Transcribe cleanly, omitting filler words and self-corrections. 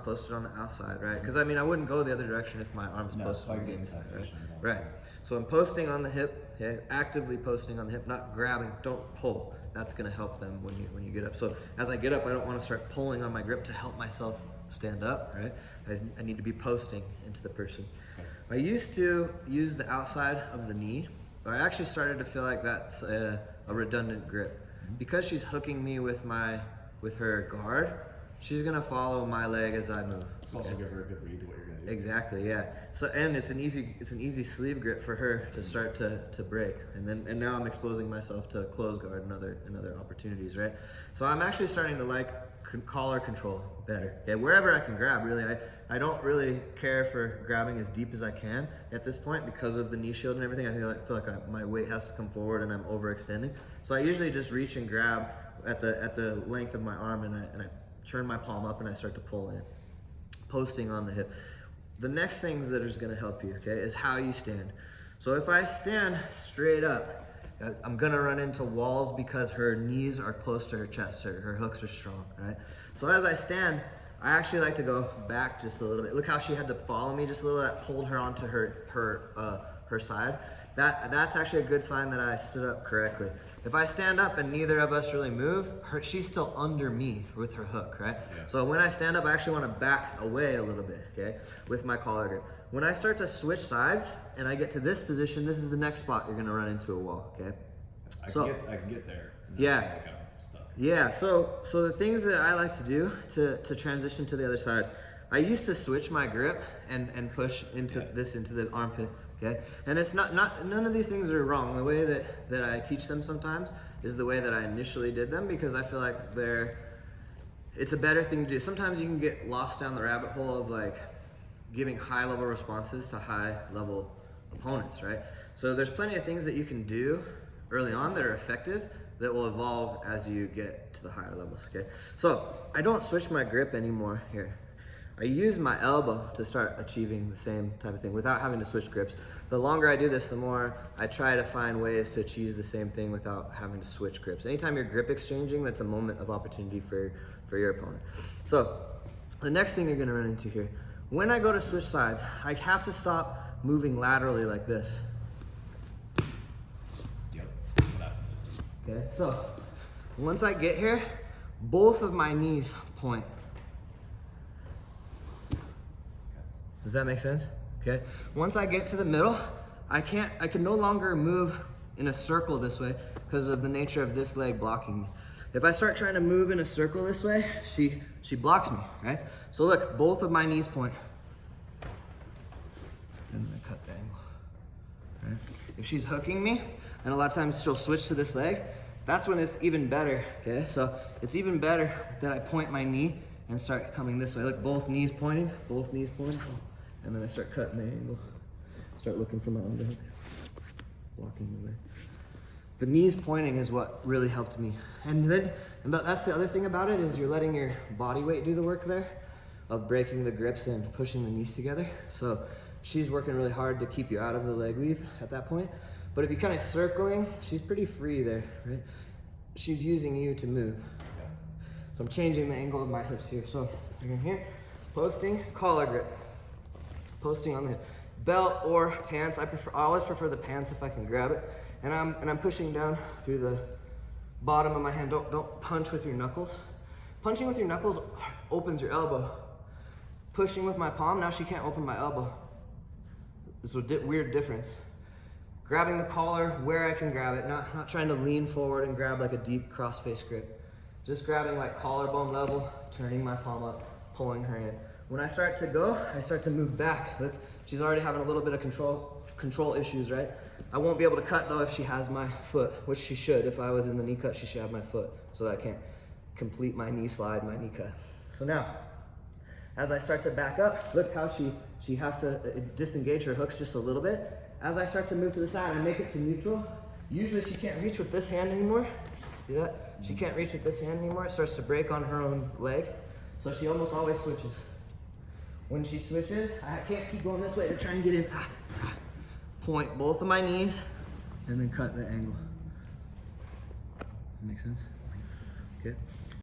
posted on the outside, right? Because I mean, I wouldn't go the other direction if my arm is posted on the inside, right? Right. So I'm posting on the hip, okay? Actively posting on the hip, not grabbing. Don't pull. That's gonna help them when you get up. So as I get up, I don't want to start pulling on my grip to help myself stand up, right? I need to be posting into the person. I used to use the outside of the knee, but I actually started to feel like that's a redundant grip. Because she's hooking me with her guard, she's gonna follow my leg as I move. It's also give her a good read to what you're gonna do. Exactly, yeah. So and it's an easy sleeve grip for her to start to break, and now I'm exposing myself to close guard and other opportunities, right? So I'm actually starting to like collar control better. Okay, wherever I can grab, really. I don't really care for grabbing as deep as I can at this point because of the knee shield and everything. I feel like my weight has to come forward and I'm overextending. So I usually just reach and grab at the length of my arm, and I turn my palm up and I start to pull in, posting on the hip. The next things that is going to help you, okay, is how you stand. So if I stand straight up, I'm going to run into walls because her knees are close to her chest, her hooks are strong, right? So as I stand, I actually like to go back just a little bit. Look how she had to follow me just a little. That pulled her onto her side. That's actually a good sign that I stood up correctly. If I stand up and neither of us really move, she's still under me with her hook, right? Yeah. So when I stand up, I actually want to back away a little bit, okay, with my collar grip. When I start to switch sides and I get to this position, this is the next spot you're going to run into a wall, okay? I can get there. Yeah. Yeah, so the things that I like to do to transition to the other side, I used to switch my grip and push into the armpit. Okay, and it's none of these things are wrong. The way that I teach them sometimes is the way that I initially did them, because I feel like it's a better thing to do. Sometimes you can get lost down the rabbit hole of like giving high level responses to high level opponents, right? So there's plenty of things that you can do early on that are effective that will evolve as you get to the higher levels, okay? So I don't switch my grip anymore here. I use my elbow to start achieving the same type of thing without having to switch grips. The longer I do this, the more I try to find ways to achieve the same thing without having to switch grips. Anytime you're grip exchanging, that's a moment of opportunity for your opponent. So the next thing you're gonna run into here, when I go to switch sides, I have to stop moving laterally like this. Okay, so once I get here, both of my knees point. Does that make sense? Okay. Once I get to the middle, I can no longer move in a circle this way because of the nature of this leg blocking me. If I start trying to move in a circle this way, she blocks me, right? So look, both of my knees point. And then I cut the angle. Right? If she's hooking me, and a lot of times she'll switch to this leg, that's when it's even better, okay? So it's even better that I point my knee and start coming this way. Look, both knees pointing. And then I start cutting the angle. Start looking for my underhook. Blocking the way. The knees pointing is what really helped me. And that's the other thing about it, is you're letting your body weight do the work there of breaking the grips and pushing the knees together. So she's working really hard to keep you out of the leg weave at that point. But if you're kind of circling, she's pretty free there, right? She's using you to move. So I'm changing the angle of my hips here. So again here, posting, collar grip. Posting on the hip. Belt or pants, I always prefer the pants if I can grab it. And I'm pushing down through the bottom of my hand. Don't punch with your knuckles. Punching with your knuckles opens your elbow. Pushing with my palm, now she can't open my elbow. It's a weird difference. Grabbing the collar where I can grab it, not trying to lean forward and grab like a deep cross-face grip. Just grabbing like collarbone level, turning my palm up, pulling her in. When I start to go, I start to move back. Look, she's already having a little bit of control issues, right? I won't be able to cut though if she has my foot, which she should. If I was in the knee cut, she should have my foot so that I can't complete my knee slide, my knee cut. So now, as I start to back up, look how she has to disengage her hooks just a little bit. As I start to move to the side, I make it to neutral. Usually she can't reach with this hand anymore. See that? She can't reach with this hand anymore. It starts to break on her own leg. So she almost always switches. When she switches, I can't keep going this way to try and get in. Point both of my knees and then cut the angle. That make sense? Okay.